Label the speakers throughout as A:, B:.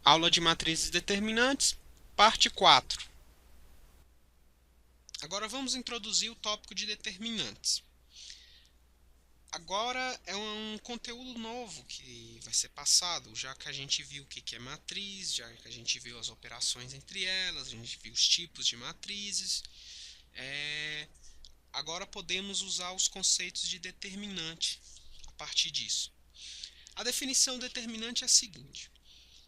A: Aula de matrizes determinantes, parte 4. Agora vamos introduzir o tópico de determinantes. Agora é um conteúdo novo que vai ser passado, já que a gente viu o que é matriz, já que a gente viu as operações entre elas, a gente viu os tipos de matrizes. Agora podemos usar os conceitos de determinante a partir disso. A definição determinante é a seguinte: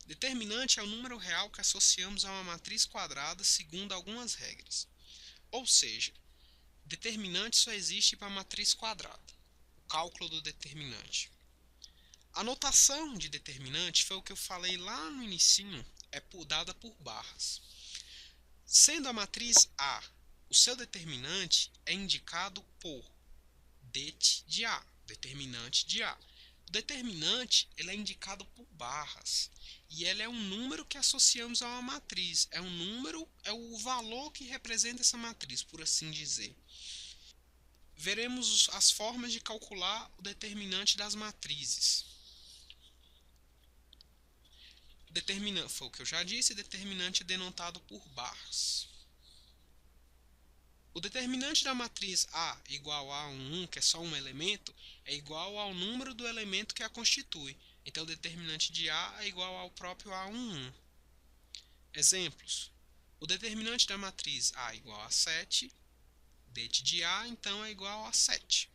A: determinante é o número real que associamos a uma matriz quadrada segundo algumas regras. Ou seja, determinante só existe para a matriz quadrada. O cálculo do determinante. A notação de determinante foi o que eu falei lá no inicinho, é dada por barras. Sendo a matriz A, o seu determinante é indicado por det de A, determinante de A. O determinante ele é indicado por barras e ele é um número que associamos a uma matriz. É um número, é o valor que representa essa matriz, por assim dizer. Veremos as formas de calcular o determinante das matrizes. Determinante, foi o que eu já disse, determinante é denotado por barras. O determinante da matriz A igual a 1, que é só um elemento, é igual ao número do elemento que a constitui. Então, o determinante de A é igual ao próprio A11. Exemplos. O determinante da matriz A igual a 7, det de A, então, é igual a 7.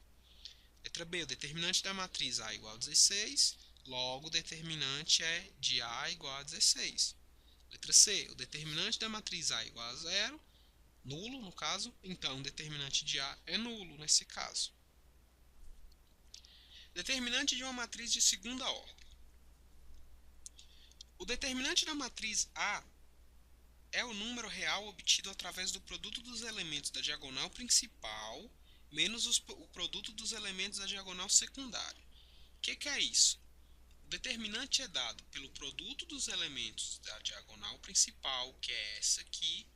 A: Letra B, o determinante da matriz A igual a 16, logo o determinante é de A igual a 16. Letra C, o determinante da matriz A igual a 0, nulo no caso, então o determinante de A é nulo nesse caso. Determinante de uma matriz de segunda ordem. O determinante da matriz A é o número real obtido através do produto dos elementos da diagonal principal menos o produto dos elementos da diagonal secundária. O que é isso? O determinante é dado pelo produto dos elementos da diagonal principal, que é essa aqui,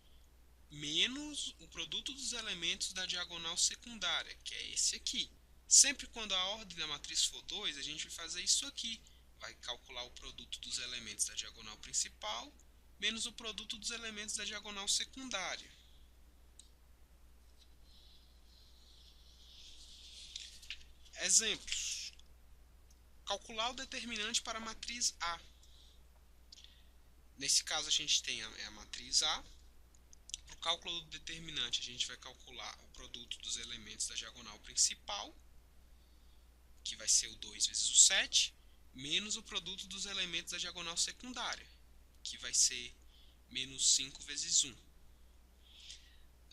A: menos o produto dos elementos da diagonal secundária, que é esse aqui. Sempre quando a ordem da matriz for 2, a gente vai fazer isso aqui. Vai calcular o produto dos elementos da diagonal principal menos o produto dos elementos da diagonal secundária. Exemplos. Calcular o determinante para a matriz A. Nesse caso, a gente tem a matriz A. Para o cálculo do determinante, a gente vai calcular o produto dos elementos da diagonal principal, que vai ser o 2 vezes o 7, menos o produto dos elementos da diagonal secundária, que vai ser menos 5 vezes 1.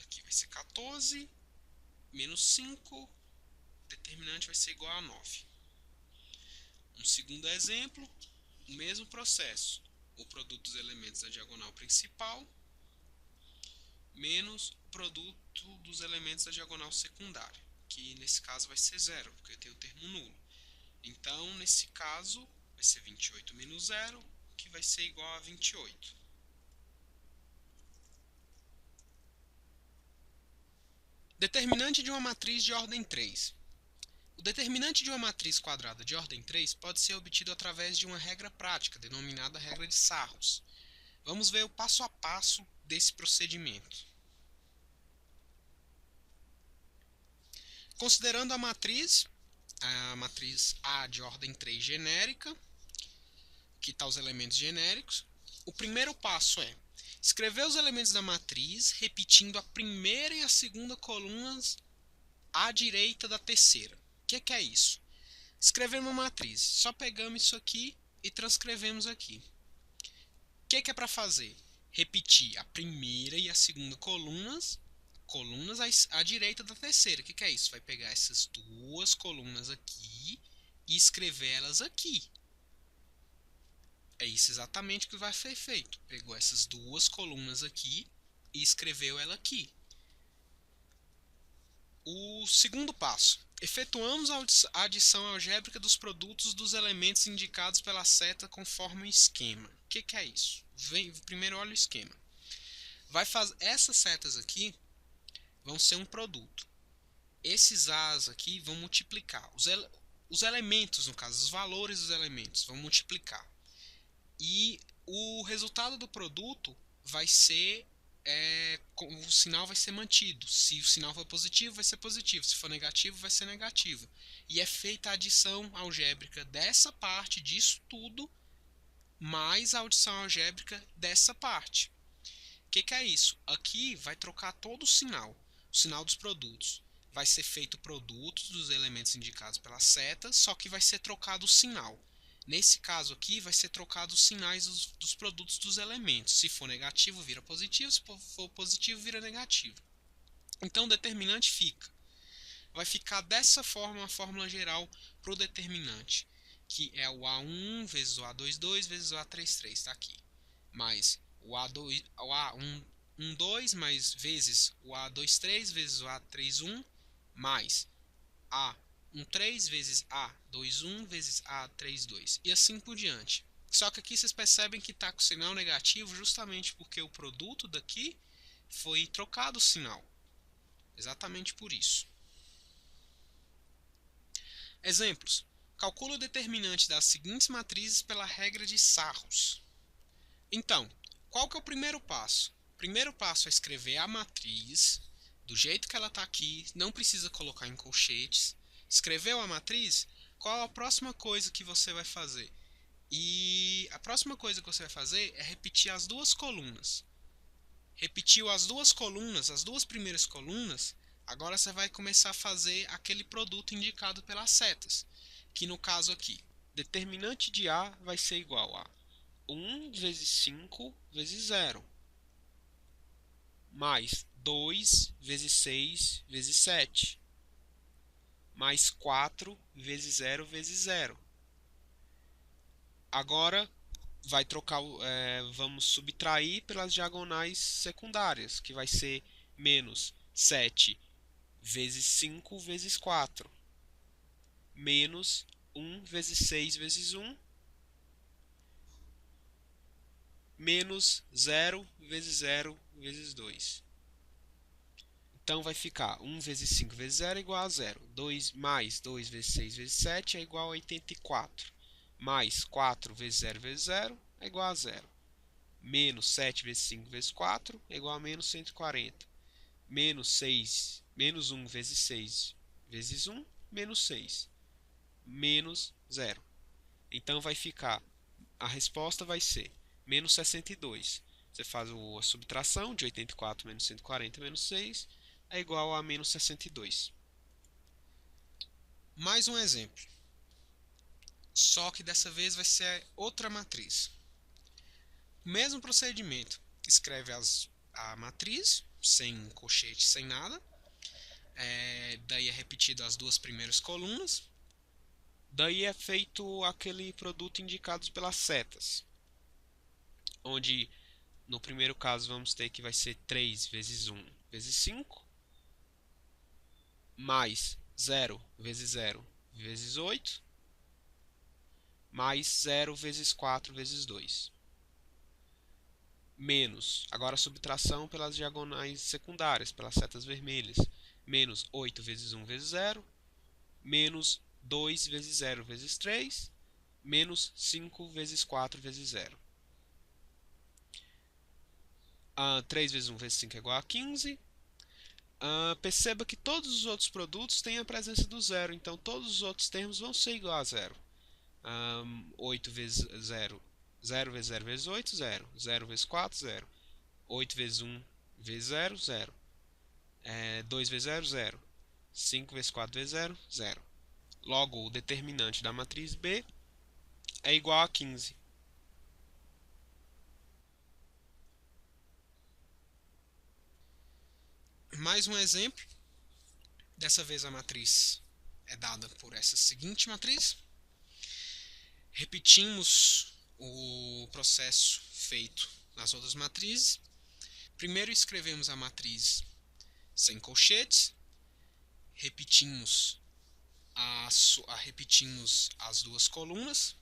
A: Aqui vai ser 14, menos 5, determinante vai ser igual a 9. Um segundo exemplo, o mesmo processo. O produto dos elementos da diagonal principal menos o produto dos elementos da diagonal secundária, que nesse caso vai ser 0, porque tem o termo nulo. Então, nesse caso, vai ser 28 menos 0, que vai ser igual a 28. Determinante de uma matriz de ordem 3. O determinante de uma matriz quadrada de ordem 3 pode ser obtido através de uma regra prática, denominada regra de Sarros. Vamos ver o passo a passo desse procedimento. Considerando a matriz A de ordem 3 genérica, que está os elementos genéricos, o primeiro passo é escrever os elementos da matriz repetindo a primeira e a segunda colunas à direita da terceira. O que é isso? Escrever uma matriz. Só pegamos isso aqui e transcrevemos aqui. O que é para fazer? Repetir a primeira e a segunda colunas à direita da terceira. O que é isso? Vai pegar essas duas colunas aqui e escrevê-las aqui. É isso exatamente que vai ser feito. Pegou essas duas colunas aqui e escreveu ela aqui. O segundo passo. Efetuamos a adição algébrica dos produtos dos elementos indicados pela seta conforme o esquema. O que é isso? Primeiro olha o esquema. Essas setas aqui vão ser um produto. Esses A's aqui vão multiplicar. Os elementos, no caso, os valores dos elementos vão multiplicar. E o resultado do produto vai ser, o sinal vai ser mantido. Se o sinal for positivo, vai ser positivo. Se for negativo, vai ser negativo. E é feita a adição algébrica dessa parte, disso tudo, mais a adição algébrica dessa parte. O que é isso? Aqui vai trocar todo o sinal dos produtos. Vai ser feito produtos dos elementos indicados pelas setas, só que vai ser trocado o sinal. Nesse caso aqui, vai ser trocado os sinais dos produtos dos elementos. Se for negativo, vira positivo. Se for positivo, vira negativo. Então, o determinante vai ficar dessa forma a fórmula geral para o determinante, que é o A1 vezes o A22 vezes o A33, está aqui, mais o A2, o A12 mais vezes o A23 vezes o A31, mais A13 vezes A21 vezes A32, e assim por diante. Só que aqui vocês percebem que está com o sinal negativo justamente porque o produto daqui foi trocado o sinal. Exatamente por isso. Exemplos. Calcula o determinante das seguintes matrizes pela regra de Sarros. Então, qual que é o primeiro passo? O primeiro passo é escrever a matriz do jeito que ela está aqui, não precisa colocar em colchetes. Escreveu a matriz? Qual a próxima coisa que você vai fazer? E a próxima coisa que você vai fazer é repetir as duas colunas. Repetiu as duas colunas, as duas primeiras colunas, agora você vai começar a fazer aquele produto indicado pelas setas, que no caso aqui, determinante de A vai ser igual a 1 vezes 5 vezes 0, mais 2 vezes 6 vezes 7, mais 4 vezes 0 vezes 0. Agora vai trocar, vamos subtrair pelas diagonais secundárias, que vai ser menos 7 vezes 5 vezes 4, menos 1 vezes 6 vezes 1, menos 0 vezes 0 vezes 2. Então vai ficar 1 vezes 5 vezes 0 é igual a 0. 2 mais 2 vezes 6 vezes 7 é igual a 84. Mais 4 vezes 0 vezes 0 é igual a 0. Menos 7 vezes 5 vezes 4 é igual a menos 140. Menos 1 vezes 6 vezes 1, menos 6. Menos 0. Então vai ficar, a resposta vai ser menos 62. Você faz a subtração de 84 menos 140 menos 6 é igual a menos 62. Mais um exemplo. Só que dessa vez vai ser outra matriz. Mesmo procedimento. Escreve a matriz, sem colchete, sem nada. Daí é repetido as duas primeiras colunas. Daí é feito aquele produto indicado pelas setas. Onde no primeiro caso vamos ter que vai ser 3 vezes 1 vezes 5, mais 0 vezes 0 vezes 8, mais 0 vezes 4 vezes 2. Menos, agora subtração pelas diagonais secundárias, pelas setas vermelhas. Menos 8 vezes 1 vezes 0, menos 2 vezes 0 vezes 3, menos 5 vezes 4 vezes 0. 3 vezes 1 vezes 5 é igual a 15. Perceba que todos os outros produtos têm a presença do zero, então todos os outros termos vão ser igual a zero. 8 vezes 0, 0 vezes 0 vezes 8, 0. 0 vezes 4, 0. 8 vezes 1 vezes 0, 0. 2 vezes 0, 0. 5 vezes 4 vezes 0, 0. Logo, o determinante da matriz B é igual a 15. Mais um exemplo. Dessa vez a matriz é dada por essa seguinte matriz. Repetimos o processo feito nas outras matrizes. Primeiro escrevemos a matriz sem colchetes. Repetimos as duas colunas,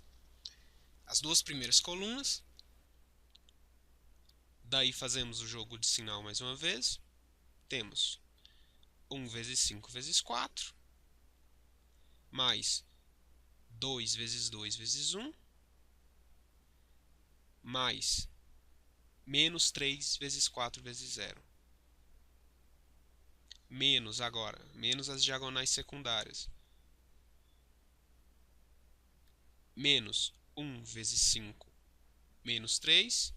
A: as duas primeiras colunas. Daí fazemos o jogo de sinal mais uma vez. Temos 1 vezes 5 vezes 4, mais 2 vezes 2 vezes 1, mais menos 3 vezes 4 vezes 0. Menos agora, menos as diagonais secundárias. Menos 1 vezes 5, menos 3.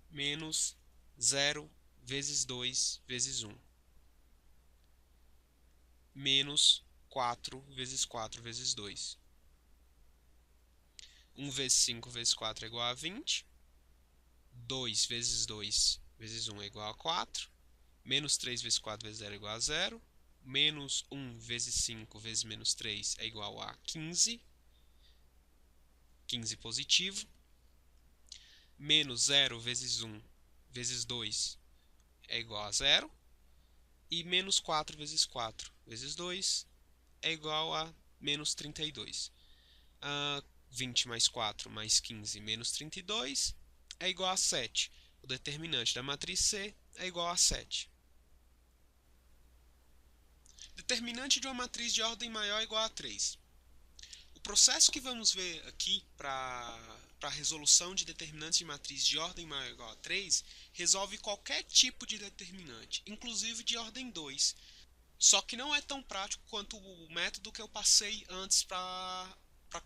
A: Menos 0 vezes 2 vezes 1. Menos 4 vezes 4 vezes 2. 1 vezes 5 vezes 4 é igual a 20. 2 vezes 2 vezes 1 é igual a 4. Menos 3 vezes 4 vezes 0 é igual a 0. Menos 1 vezes 5 vezes menos 3 é igual a 15. 15 positivo. Menos 0 vezes 1 vezes 2 é igual a 0. E menos 4 vezes 4 vezes 2 é igual a menos 32. 20 mais 4 mais 15 menos 32 é igual a 7. O determinante da matriz C é igual a 7. Determinante de uma matriz de ordem maior é igual a 3. O processo que vamos ver aqui para a resolução de determinantes de matriz de ordem maior ou igual a 3 resolve qualquer tipo de determinante, inclusive de ordem 2. Só que não é tão prático quanto o método que eu passei antes para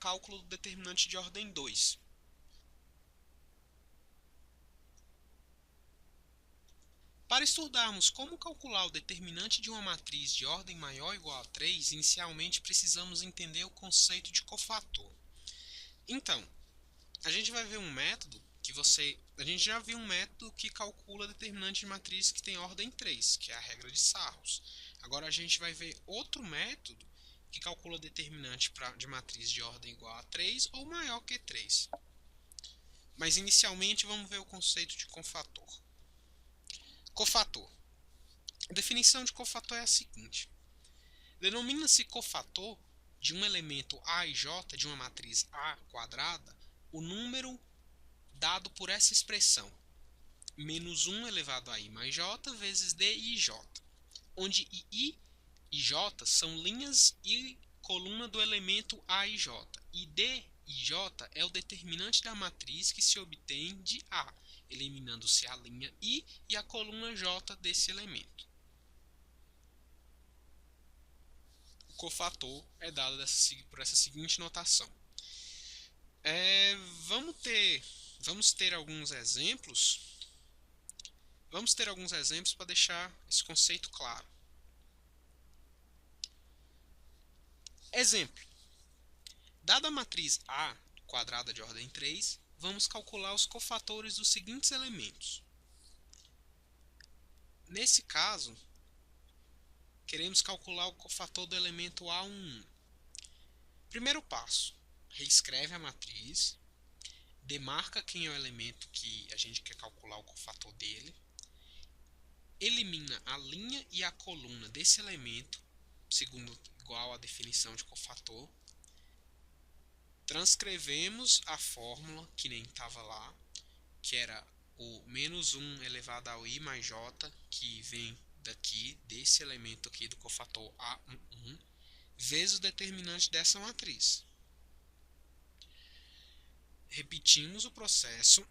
A: cálculo do determinante de ordem 2. Para estudarmos como calcular o determinante de uma matriz de ordem maior ou igual a 3, inicialmente precisamos entender o conceito de cofator. Então, a gente vai ver um método que a gente já viu um método que calcula determinante de matriz que tem ordem 3, que é a regra de Sarros. Agora a gente vai ver outro método que calcula determinante de matriz de ordem igual a 3 ou maior que 3. Mas inicialmente vamos ver o conceito de cofator. Cofator. A definição de cofator é a seguinte: denomina-se cofator de um elemento A e J de uma matriz A quadrada o número dado por essa expressão, menos 1 elevado a I mais J vezes D e J, onde I e J são linhas e coluna do elemento A e J, e D e J é o determinante da matriz que se obtém de A, eliminando-se a linha I e a coluna J desse elemento. O cofator é dado por essa seguinte notação. Vamos ter alguns exemplos. Vamos ter alguns exemplos para deixar esse conceito claro. Exemplo. Dada a matriz A quadrada de ordem 3, vamos calcular os cofatores dos seguintes elementos. Nesse caso, queremos calcular o cofator do elemento A11. Primeiro passo, reescreve a matriz, demarca quem é o elemento que a gente quer calcular o cofator dele, elimina a linha e a coluna desse elemento, segundo igual à definição de cofator, transcrevemos a fórmula que nem estava lá, que era o menos 1 elevado ao I mais J, que vem daqui, desse elemento aqui do cofator A11, vezes o determinante dessa matriz. Repetimos o processo.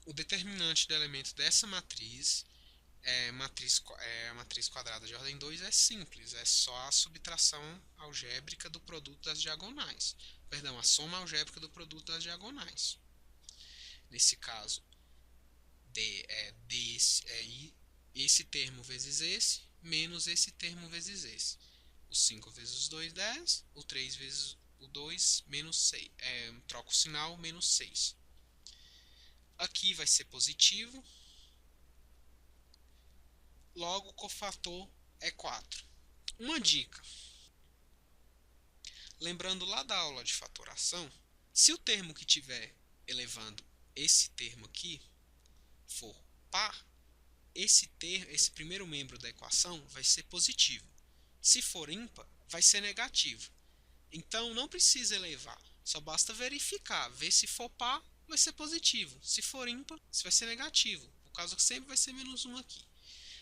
A: O determinante do elemento dessa matriz a matriz quadrada de ordem 2 é simples, é só a subtração algébrica do produto das diagonais. Perdão, a soma algébrica do produto das diagonais. Nesse caso, esse termo vezes esse, menos esse termo vezes esse. O 5 vezes 2, 10. O 3 vezes o 2, menos 6. Troca o sinal, menos 6. Aqui vai ser positivo. Logo, o cofator é 4. Uma dica. Lembrando lá da aula de fatoração, se o termo que estiver elevando esse termo aqui for par, esse primeiro membro da equação vai ser positivo. Se for ímpar, vai ser negativo. Então, não precisa elevar. Só basta verificar, ver se for par, vai ser positivo. Se for ímpar, vai ser negativo. Por causa que sempre vai ser menos 1 aqui.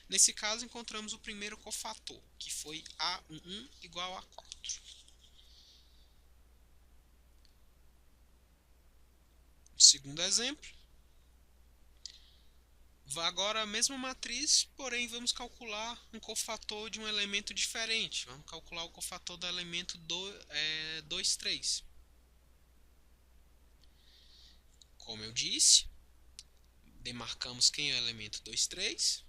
A: Nesse caso, encontramos o primeiro cofator, que foi A11 igual a 4. Segundo exemplo. Agora a mesma matriz, porém vamos calcular um cofator de um elemento diferente. Vamos calcular o cofator do elemento 2, 3. Como eu disse, demarcamos quem é o elemento 2, 3,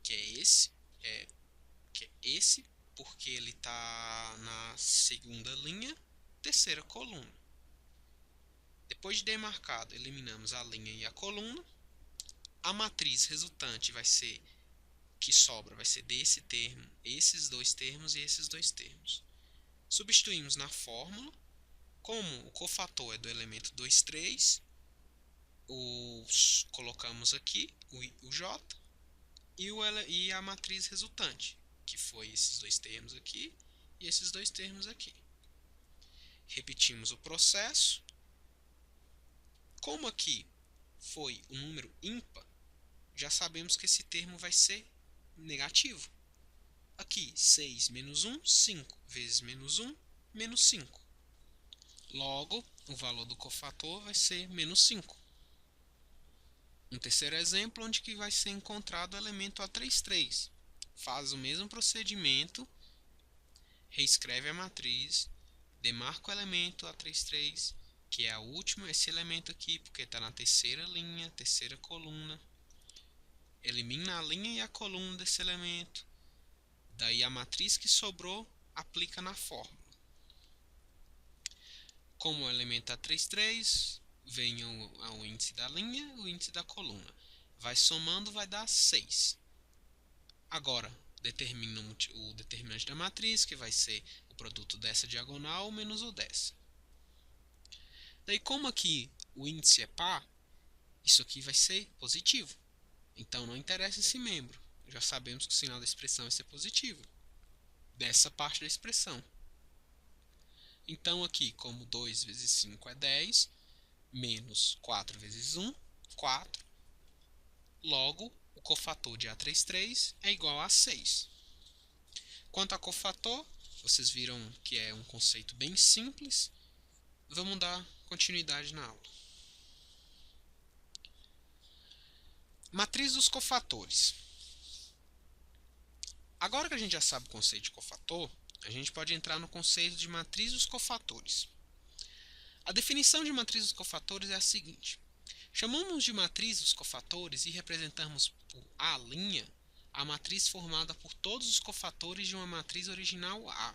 A: que é esse, porque ele está na segunda linha, terceira coluna. Depois de demarcado, eliminamos a linha e a coluna. A matriz resultante vai ser, que sobra, vai ser desse termo, esses dois termos e esses dois termos. Substituímos na fórmula. Como o cofator é do elemento 2, 3, colocamos aqui o J e a matriz resultante, que foi esses dois termos aqui e esses dois termos aqui. Repetimos o processo. Como aqui foi um número ímpar, já sabemos que esse termo vai ser negativo. Aqui, 6 menos 1, 5 vezes menos 1, menos 5. Logo, o valor do cofator vai ser menos 5. Um terceiro exemplo, onde que vai ser encontrado o elemento A33. Faz o mesmo procedimento, reescreve a matriz, demarca o elemento A33, que é a última, esse elemento aqui, porque está na terceira linha, terceira coluna. Elimina a linha e a coluna desse elemento. Daí a matriz que sobrou, aplica na fórmula. Como o elemento A33, vem o índice da linha e o índice da coluna. Vai somando, vai dar 6. Agora, determina o determinante da matriz, que vai ser o produto dessa diagonal menos o dessa. Daí, como aqui o índice é par, isso aqui vai ser positivo. Então, não interessa esse membro. Já sabemos que o sinal da expressão vai ser positivo. Dessa parte da expressão. Então, aqui, como 2 vezes 5 é 10, menos 4 vezes 1, 4. Logo, o cofator de A33 é igual a 6. Quanto a cofator, vocês viram que é um conceito bem simples. Vamos dar continuidade na aula. Matriz dos cofatores. Agora que a gente já sabe o conceito de cofator, a gente pode entrar no conceito de matriz dos cofatores. A definição de matriz dos cofatores é a seguinte. Chamamos de matriz dos cofatores e representamos por A' a matriz formada por todos os cofatores de uma matriz original A.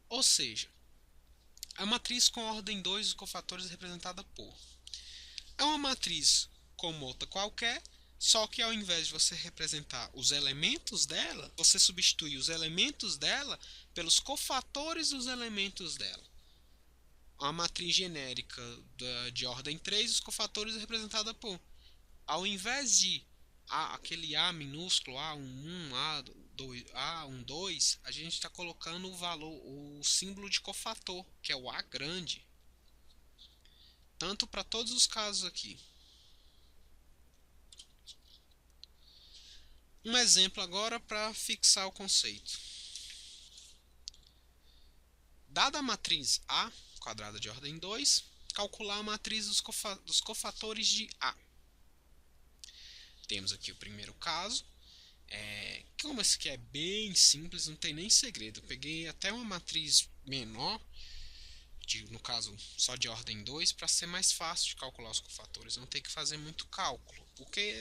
A: Ou seja, a matriz com ordem 2 dos cofatores é representada por. É uma matriz como outra qualquer, só que ao invés de você representar os elementos dela, você substitui os elementos dela pelos cofatores dos elementos dela. A matriz genérica de ordem 3, os cofatores é representada por. Ao invés de aquele A minúsculo, A11, A12, a gente está colocando o valor, o símbolo de cofator, que é o A grande. Tanto para todos os casos aqui. Um exemplo agora para fixar o conceito. Dada a matriz A, quadrada de ordem 2, calcular a matriz dos cofatores de A. Temos aqui o primeiro caso. Como esse aqui é bem simples, não tem nem segredo. Eu peguei até uma matriz menor, no caso só de ordem 2, para ser mais fácil de calcular os cofatores. Não tem que fazer muito cálculo, porque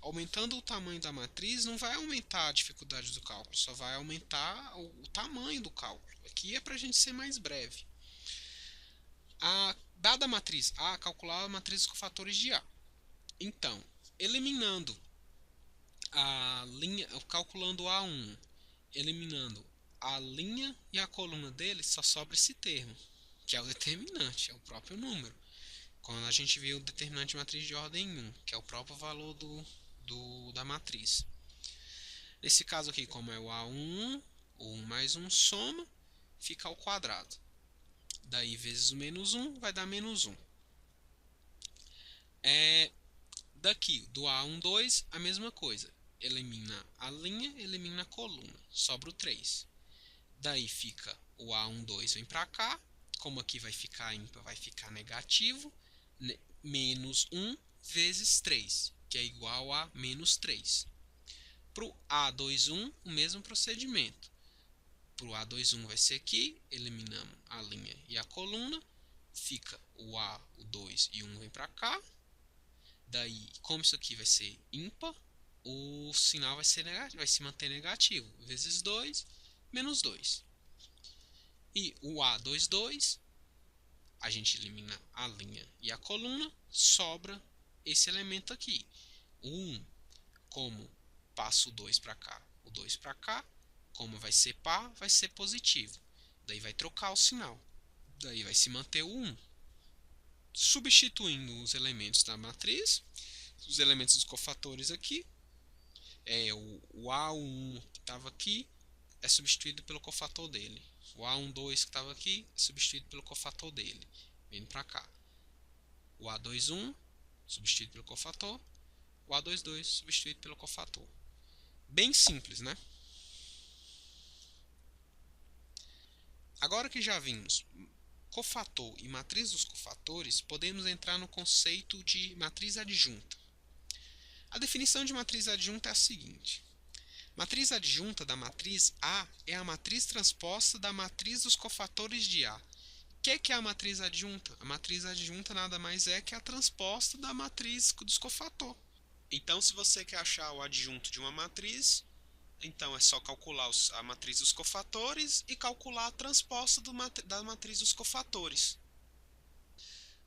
A: aumentando o tamanho da matriz não vai aumentar a dificuldade do cálculo, só vai aumentar o tamanho do cálculo. Aqui é para a gente ser mais breve. Dada a matriz A, calcular a matriz dos cofatores de A. Então, eliminando a linha, calculando A1, eliminando a linha e a coluna dele, só sobra esse termo, que é o determinante, é o próprio número. Quando a gente viu o determinante de matriz de ordem 1, que é o próprio valor da matriz. Nesse caso aqui, como é o A1, o 1 mais 1 soma, fica ao quadrado. Daí vezes o menos 1 vai dar menos 1. Daqui, do A1, 2, a mesma coisa. Elimina a linha, elimina a coluna. Sobra o 3. Daí fica o A1, 2 vem para cá. Como aqui vai ficar ímpar, vai ficar negativo, menos 1 vezes 3, que é igual a menos 3. Para o A21, o mesmo procedimento. Para o A21 vai ser aqui, eliminamos a linha e a coluna, fica o A, o 2 e o 1 vem para cá. Daí, como isso aqui vai ser ímpar, o sinal vai ser negativo, vai se manter negativo, vezes 2, menos 2. E o A22, a gente elimina a linha e a coluna, sobra esse elemento aqui. O 1, como passa o 2 para cá, o 2 para cá, como vai ser par, vai ser positivo. Daí vai trocar o sinal. Daí vai se manter o 1. Substituindo os elementos da matriz, os elementos dos cofatores aqui, o A1 que estava aqui é substituído pelo cofator dele. O A12 que estava aqui é substituído pelo cofator dele, vindo para cá. O A21 substituído pelo cofator, o A22 substituído pelo cofator. Bem simples, né? Agora que já vimos cofator e matriz dos cofatores, podemos entrar no conceito de matriz adjunta. A definição de matriz adjunta é a seguinte: matriz adjunta da matriz A é a matriz transposta da matriz dos cofatores de A. O que é a matriz adjunta? A matriz adjunta nada mais é que a transposta da matriz dos cofator. Então, se você quer achar o adjunto de uma matriz, então é só calcular a matriz dos cofatores e calcular a transposta da matriz dos cofatores.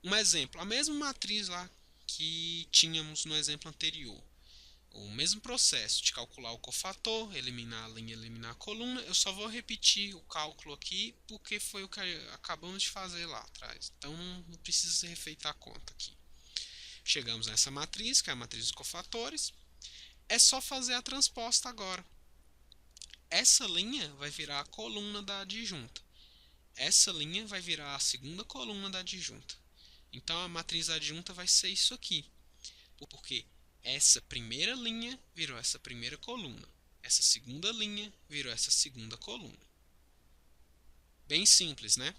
A: Um exemplo, a mesma matriz lá que tínhamos no exemplo anterior. O mesmo processo de calcular o cofator, eliminar a linha, eliminar a coluna. Eu só vou repetir o cálculo aqui porque foi o que acabamos de fazer lá atrás. Então não precisa ser refeita a conta aqui. Chegamos nessa matriz, que é a matriz dos cofatores. É só fazer a transposta agora. Essa linha vai virar a coluna da adjunta. Essa linha vai virar a segunda coluna da adjunta. Então a matriz adjunta vai ser isso aqui. Porque essa primeira linha virou essa primeira coluna. Essa segunda linha virou essa segunda coluna. Bem simples, né?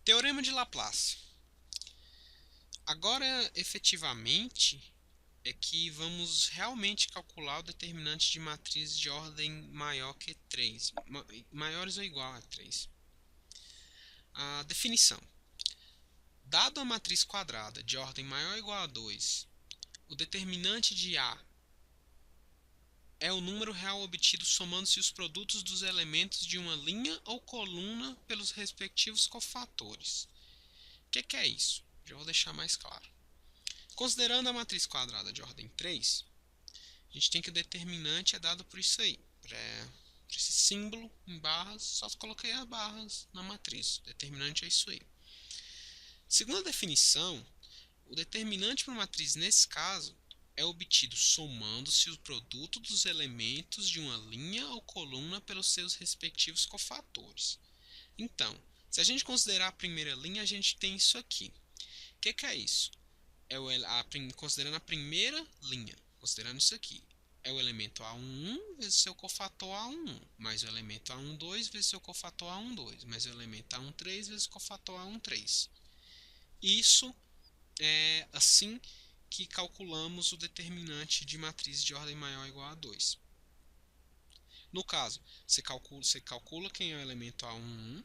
A: Teorema de Laplace. Agora, efetivamente, é que vamos realmente calcular o determinante de matriz de ordem maior que 3. Maiores ou igual a 3. A definição. Dado a matriz quadrada de ordem maior ou igual a 2, o determinante de A é o número real obtido somando-se os produtos dos elementos de uma linha ou coluna pelos respectivos cofatores. O que é isso? Já vou deixar mais claro. Considerando a matriz quadrada de ordem 3, a gente tem que o determinante é dado por isso aí. Por esse símbolo em barras, só coloquei as barras na matriz. O determinante é isso aí. Segundo a definição, o determinante para uma matriz nesse caso é obtido somando-se o produto dos elementos de uma linha ou coluna pelos seus respectivos cofatores. Então, se a gente considerar a primeira linha, a gente tem isso aqui. O que é isso? Considerando a primeira linha, considerando isso aqui, é o elemento A11 vezes seu cofator A11, mais o elemento A12 vezes seu cofator A12, mais o elemento A13 vezes o cofator A13. Isso é assim que calculamos o determinante de matriz de ordem maior ou igual a 2. No caso, você calcula quem é o elemento A11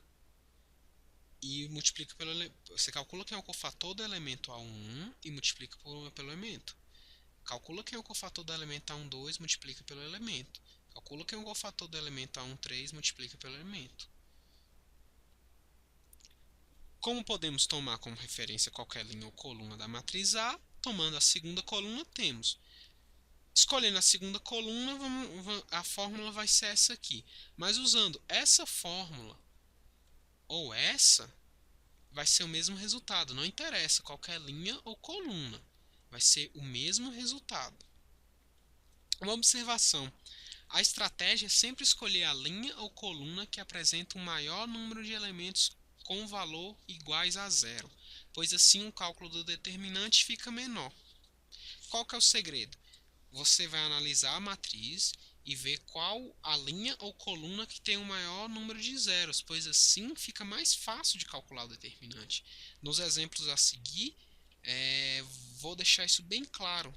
A: e multiplica pelo você calcula quem é o cofator do elemento A11 e multiplica pelo elemento. Calcula quem é o cofator do elemento A12, multiplica pelo elemento. Calcula quem é o cofator do elemento A13, multiplica pelo elemento. Como podemos tomar como referência qualquer linha ou coluna da matriz A, tomando a segunda coluna, temos. Escolhendo a segunda coluna, a fórmula vai ser essa aqui. Mas usando essa fórmula ou essa, vai ser o mesmo resultado. Não interessa qualquer linha ou coluna. Vai ser o mesmo resultado. Uma observação. A estratégia é sempre escolher a linha ou coluna que apresenta um maior número de elementos com valor iguais a zero, pois assim o cálculo do determinante fica menor. Qual que é o segredo? Você vai analisar a matriz e ver qual a linha ou coluna que tem o maior número de zeros, pois assim fica mais fácil de calcular o determinante. Nos exemplos a seguir, vou deixar isso bem claro.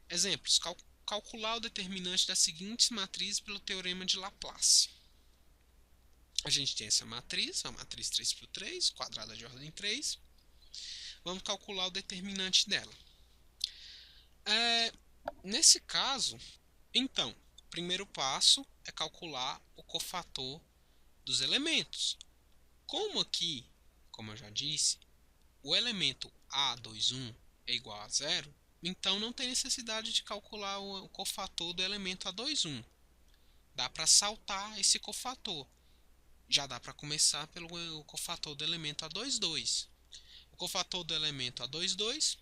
A: Exemplos: calcular o determinante das seguintes matrizes pelo teorema de Laplace. A gente tem essa matriz, a matriz 3 por 3, quadrada de ordem 3. Vamos calcular o determinante dela. Nesse caso, então, o primeiro passo é calcular o cofator dos elementos. Como aqui, como eu já disse, o elemento A21 é igual a zero, então não tem necessidade de calcular o cofator do elemento A21. Dá para saltar esse cofator. Já dá para começar pelo cofator do elemento A22. O cofator do elemento A22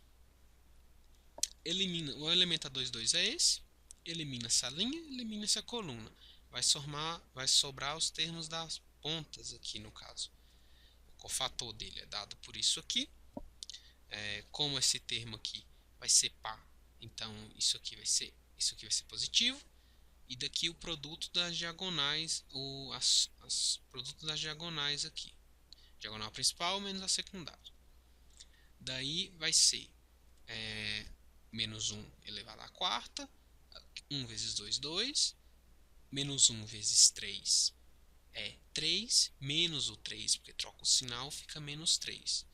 A: elimina, o elemento A22 é esse, elimina essa linha, elimina essa coluna. Vai sobrar os termos das pontas aqui no caso. O cofator dele é dado por isso aqui. Como esse termo aqui vai ser par, então isso aqui vai ser positivo. E daqui o produto das diagonais, produto das diagonais aqui. Diagonal principal menos a secundária. Daí vai ser menos 1 elevado à quarta, 1 vezes 2, 2, menos 1 vezes 3 é 3, menos o 3, porque troca o sinal, fica menos 3.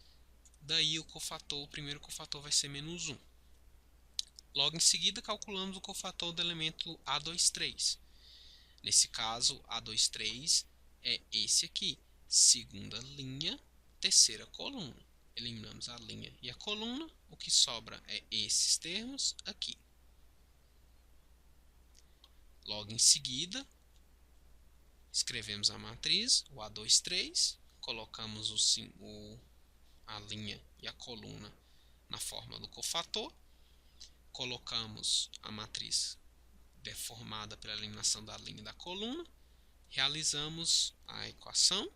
A: Daí o primeiro cofator vai ser menos 1. Logo em seguida, calculamos o cofator do elemento A23. Nesse caso, A23 é esse aqui, segunda linha, terceira coluna. Eliminamos a linha e a coluna, o que sobra é esses termos aqui. Logo em seguida, escrevemos a matriz, o A23, colocamos a linha e a coluna na forma do cofator, colocamos a matriz deformada pela eliminação da linha e da coluna, realizamos a equação,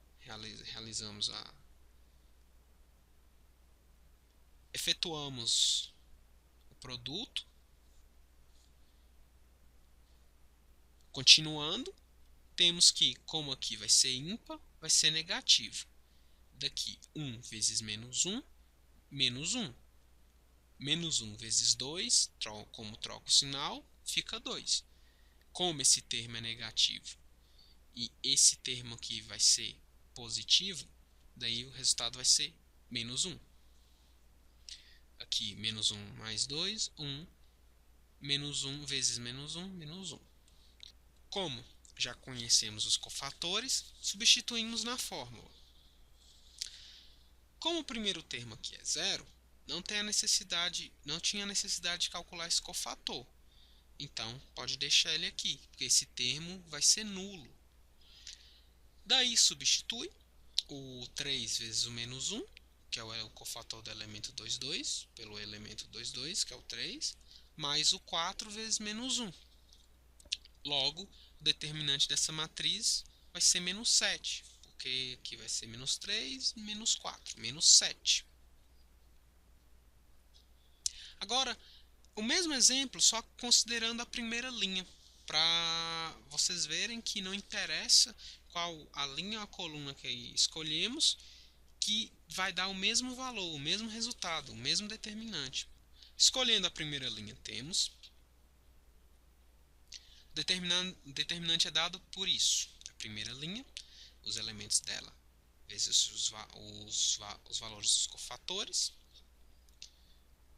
A: efetuamos o produto, continuando, temos que, como aqui vai ser ímpar, vai ser negativo. Daqui 1 vezes menos 1, menos 1. Menos 1 vezes 2, como troca o sinal, fica 2. Como esse termo é negativo e esse termo aqui vai ser positivo, daí o resultado vai ser menos 1. Aqui, menos 1 mais 2, 1. Menos 1 vezes menos 1, menos 1. Como já conhecemos os cofatores, substituímos na fórmula. Como o primeiro termo aqui é zero, não tinha necessidade de calcular esse cofator. Então, pode deixar ele aqui, porque esse termo vai ser nulo. Daí, substitui o 3 vezes o menos 1, que é o cofator do elemento 22, pelo elemento 22, que é o 3, mais o 4 vezes menos 1. Logo, o determinante dessa matriz vai ser menos 7, porque aqui vai ser menos 3, menos 4, menos 7. Agora, o mesmo exemplo, só considerando a primeira linha, para vocês verem que não interessa qual a linha ou a coluna que escolhemos, que vai dar o mesmo valor, o mesmo resultado, o mesmo determinante. Escolhendo a primeira linha, temos o determinante é dado por isso. A primeira linha, os elementos dela, vezes os valores dos cofatores.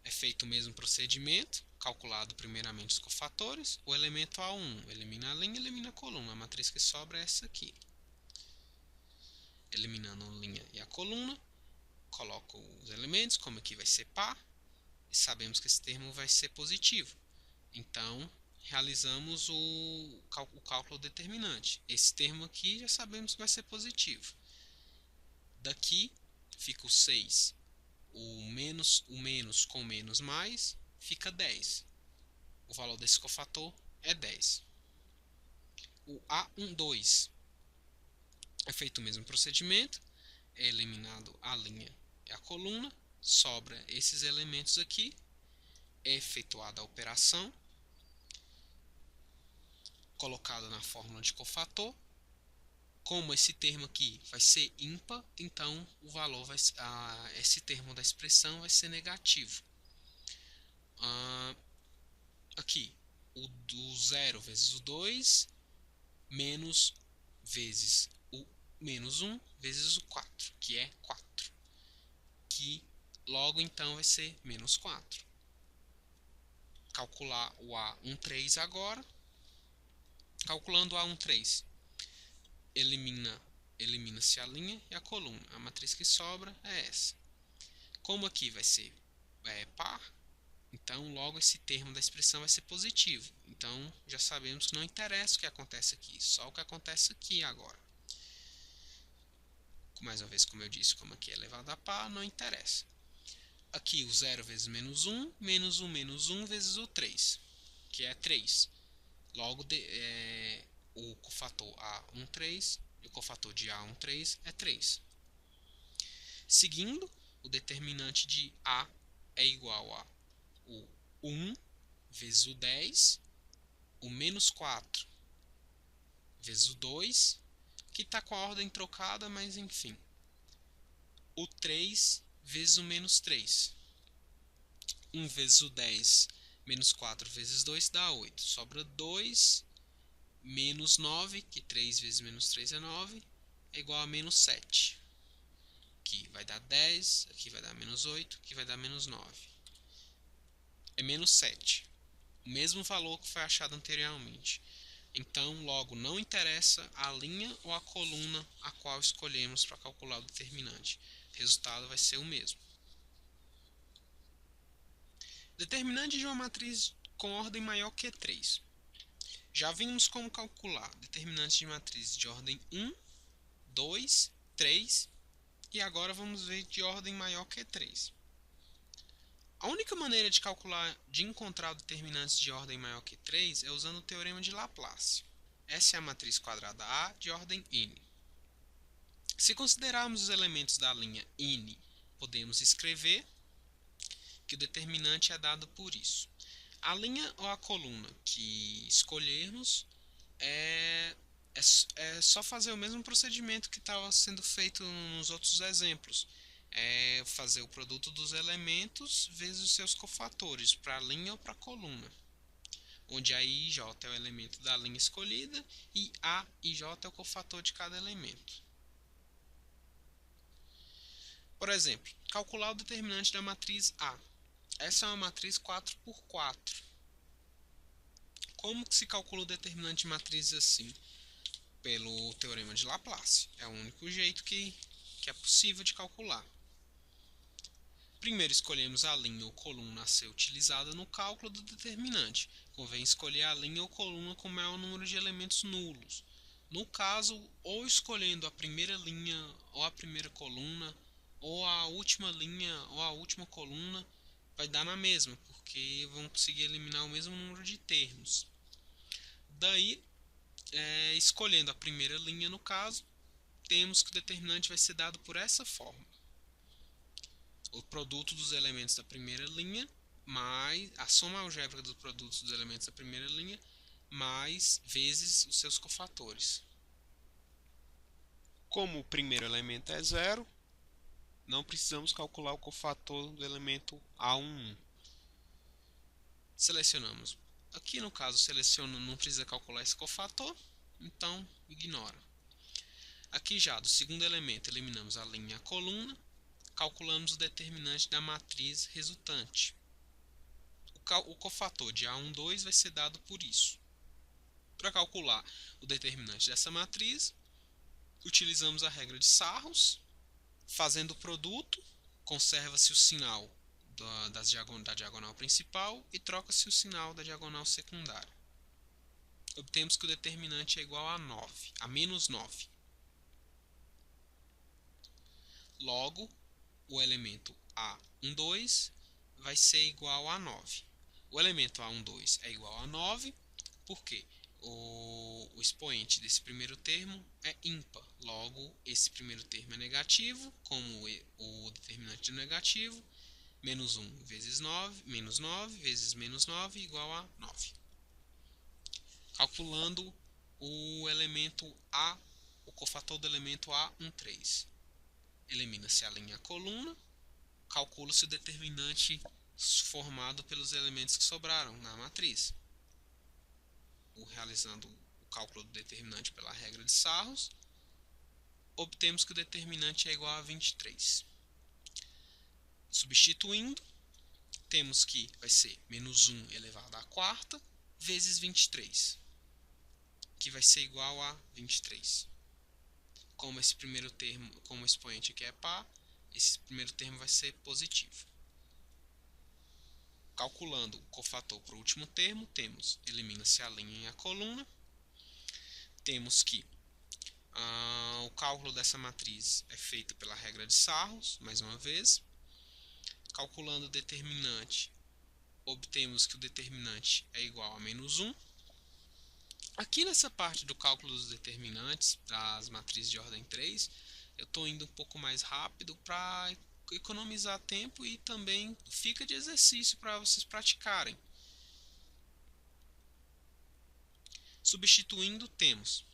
A: É feito o mesmo procedimento, calculado primeiramente os cofatores. O elemento A1 elimina a linha, elimina a coluna. A matriz que sobra é essa aqui. Eliminando a linha e a coluna, coloco os elementos, como aqui vai ser par, e sabemos que esse termo vai ser positivo. Então, realizamos o cálculo determinante. Esse termo aqui já sabemos que vai ser positivo. Daqui fica o 6. O menos com menos mais fica 10. O valor desse cofator é 10. O A12 é feito o mesmo procedimento. É eliminado a linha e a coluna. Sobra esses elementos aqui. É efetuada a operação. colocado na fórmula de cofator. Como esse termo aqui vai ser ímpar, então o valor esse termo da expressão vai ser negativo. Aqui, o 0 vezes o 2, menos vezes o menos 1 vezes o 4, que é 4. Que logo então vai ser menos 4. Calcular o A13 agora. Calculando o A13, elimina-se a linha e a coluna. A matriz que sobra é essa. Como aqui vai ser par, então logo esse termo da expressão vai ser positivo. Então já sabemos que não interessa o que acontece aqui, só o que acontece aqui agora. Mais uma vez, como eu disse, como aqui é elevado a par, não interessa. Aqui o 0 vezes menos 1, menos 1 menos 1 vezes o 3, que é 3. Logo, o cofator A13 e o cofator de A13 é 3. Seguindo, o determinante de A é igual a o 1 vezes o 10, o menos 4 vezes o 2, que está com a ordem trocada, mas enfim. O 3 vezes o menos 3. 1 vezes o 10 menos 4 vezes 2 dá 8. Sobra 2 menos 9, que 3 vezes menos 3 é 9, é igual a menos 7. Aqui vai dar 10, aqui vai dar menos 8, aqui vai dar menos 9. É menos 7. O mesmo valor que foi achado anteriormente. Então, logo, não interessa a linha ou a coluna a qual escolhemos para calcular o determinante. O resultado vai ser o mesmo. Determinante de uma matriz com ordem maior que 3. Já vimos como calcular determinantes de matriz de ordem 1, 2, 3 e agora vamos ver de ordem maior que 3. A única maneira de encontrar determinantes de ordem maior que 3 é usando o teorema de Laplace. Essa é a matriz quadrada A de ordem n. Se considerarmos os elementos da linha n, podemos escrever que o determinante é dado por isso. A linha ou a coluna que escolhermos é só fazer o mesmo procedimento que estava sendo feito nos outros exemplos. É fazer o produto dos elementos vezes os seus cofatores, para a linha ou para a coluna. Onde a I e J é o elemento da linha escolhida e A e J é o cofator de cada elemento. Por exemplo, calcular o determinante da matriz A. Essa é uma matriz 4x4. Como que se calcula o determinante de matrizes assim? Pelo teorema de Laplace. É o único jeito que é possível de calcular. Primeiro escolhemos a linha ou coluna a ser utilizada no cálculo do determinante. Convém escolher a linha ou coluna com o maior número de elementos nulos. No caso, ou escolhendo a primeira linha ou a primeira coluna, ou a última linha ou a última coluna, vai dar na mesma, porque vão conseguir eliminar o mesmo número de termos. Daí, escolhendo a primeira linha no caso, temos que o determinante vai ser dado por essa forma. O produto dos elementos da primeira linha mais a soma algébrica dos produtos dos elementos da primeira linha mais vezes os seus cofatores. Como o primeiro elemento é 0, não precisamos calcular o cofator do elemento A11. Selecionamos. Aqui no caso seleciono, não precisa calcular esse cofator, então ignora. Aqui já do segundo elemento eliminamos a linha e a coluna. Calculamos o determinante da matriz resultante. O cofator de A12 vai ser dado por isso. Para calcular o determinante dessa matriz, utilizamos a regra de Sarros. Fazendo o produto, conserva-se o sinal da diagonal principal e troca-se o sinal da diagonal secundária. Obtemos que o determinante é igual a menos 9. Logo, o elemento A12 vai ser igual a 9. O elemento A12 é igual a 9 porque o expoente desse primeiro termo é ímpar. Logo, esse primeiro termo é negativo, como o determinante é negativo, menos 1 vezes 9, menos 9 vezes menos 9 igual a 9. Calculando o elemento A, o cofator do elemento A13. Elimina-se a linha e a coluna. Calcula-se o determinante formado pelos elementos que sobraram na matriz. Realizando o cálculo do determinante pela regra de Sarros, obtemos que o determinante é igual a 23. Substituindo, temos que vai ser menos 1 elevado à quarta vezes 23, que vai ser igual a 23. Como esse primeiro termo, como o expoente aqui é par, esse primeiro termo vai ser positivo. Calculando o cofator para o último termo, temos elimina-se a linha e a coluna. Temos que o cálculo dessa matriz é feito pela regra de Sarros, mais uma vez. Calculando o determinante, obtemos que o determinante é igual a menos 1. Aqui nessa parte do cálculo dos determinantes das matrizes de ordem 3, eu estou indo um pouco mais rápido para economizar tempo e também fica de exercício para vocês praticarem. Substituindo, temos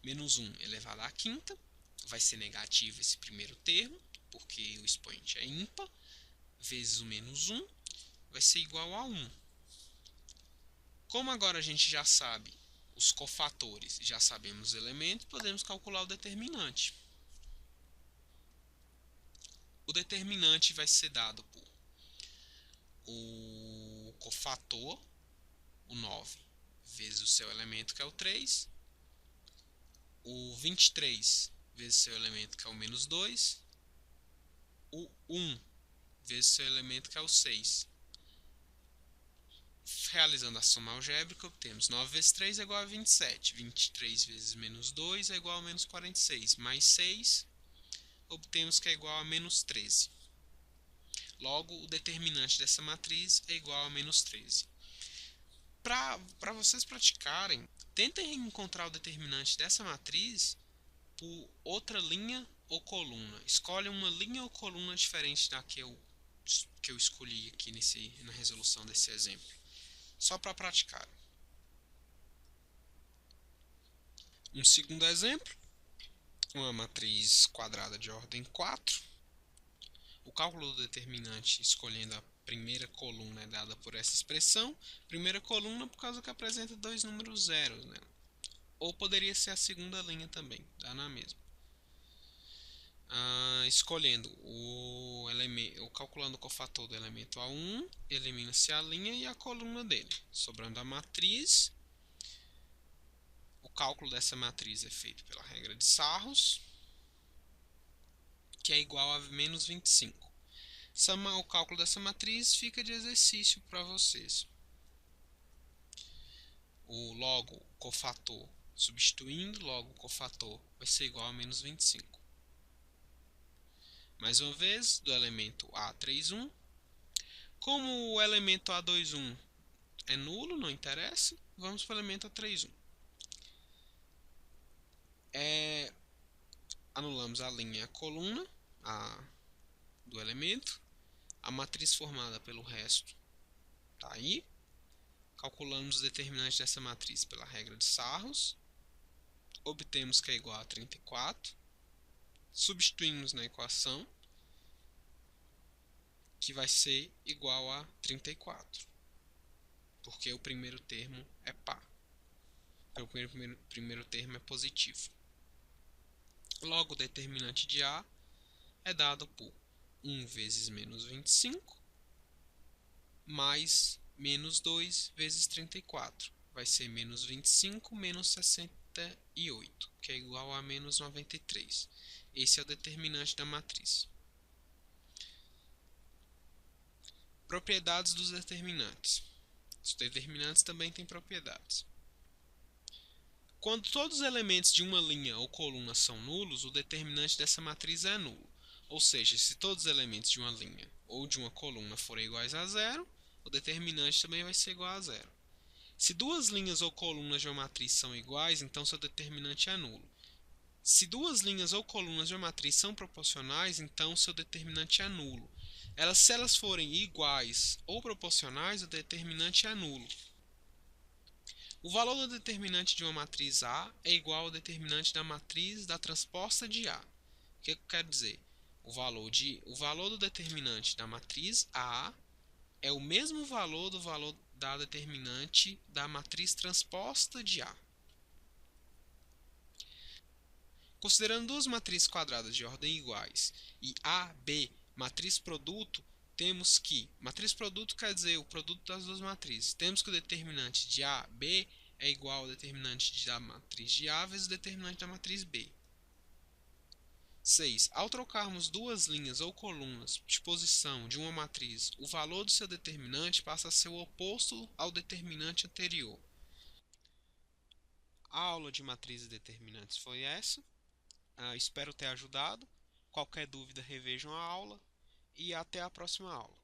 A: menos 1 elevado à quinta, vai ser negativo esse primeiro termo, porque o expoente é ímpar, vezes o menos 1, vai ser igual a 1. Como agora a gente já sabe os cofatores, já sabemos os elementos, podemos calcular o determinante. O determinante vai ser dado por o cofator, o 9, vezes o seu elemento, que é o 3, o 23 vezes o seu elemento, que é o menos 2, o 1 vezes o seu elemento, que é o 6. Realizando a soma algébrica, obtemos 9 vezes 3 é igual a 27. 23 vezes menos 2 é igual a menos 46. Mais 6, obtemos que é igual a menos 13. Logo, o determinante dessa matriz é igual a menos 13. Para vocês praticarem, tentem encontrar o determinante dessa matriz por outra linha ou coluna. Escolhe uma linha ou coluna diferente da que eu escolhi aqui na resolução desse exemplo. Só para praticar. Um segundo exemplo, uma matriz quadrada de ordem 4. O cálculo do determinante escolhendo a primeira coluna é dada por essa expressão. Primeira coluna por causa que apresenta dois números zeros, né? Ou poderia ser a segunda linha também, dá na mesma. Escolhendo calculando o cofator do elemento A1, elimina-se a linha e a coluna dele, sobrando a matriz. O cálculo dessa matriz é feito pela regra de Sarros, que é igual a menos 25. O cálculo dessa matriz fica de exercício para vocês. Logo, o cofator, substituindo, logo o cofator vai ser igual a menos 25. Mais uma vez, do elemento A31. Como o elemento A21 é nulo, não interessa, vamos para o elemento A31. Anulamos a linha e a coluna do elemento. A matriz formada pelo resto está aí. Calculamos os determinantes dessa matriz pela regra de Sarros. Obtemos que é igual a 34. Substituímos na equação, que vai ser igual a 34. Porque o primeiro termo é par. O primeiro termo é positivo. Logo, o determinante de A é dado por 1 vezes menos 25 mais menos 2 vezes 34. Vai ser menos 25 menos 68, que é igual a menos 93. Esse é o determinante da matriz. Propriedades dos determinantes. Os determinantes também têm propriedades. Quando todos os elementos de uma linha ou coluna são nulos, o determinante dessa matriz é nulo. Ou seja, se todos os elementos de uma linha ou de uma coluna forem iguais a zero, o determinante também vai ser igual a zero. Se duas linhas ou colunas de uma matriz são iguais, então seu determinante é nulo. Se duas linhas ou colunas de uma matriz são proporcionais, então seu determinante é nulo. Se elas forem iguais ou proporcionais, o determinante é nulo. O valor do determinante de uma matriz A é igual ao determinante da matriz da transposta de A. O que eu quero dizer? O valor do determinante da matriz A é o mesmo valor do valor da determinante da matriz transposta de A. Considerando duas matrizes quadradas de ordem iguais e A, B, matriz produto, temos que, matriz produto quer dizer o produto das duas matrizes, temos que o determinante de A, B é igual ao determinante da matriz de A vezes o determinante da matriz B. 6. Ao trocarmos duas linhas ou colunas de posição de uma matriz, o valor do seu determinante passa a ser o oposto ao determinante anterior. A aula de matrizes e determinantes foi essa. Espero ter ajudado. Qualquer dúvida, revejam a aula e até a próxima aula.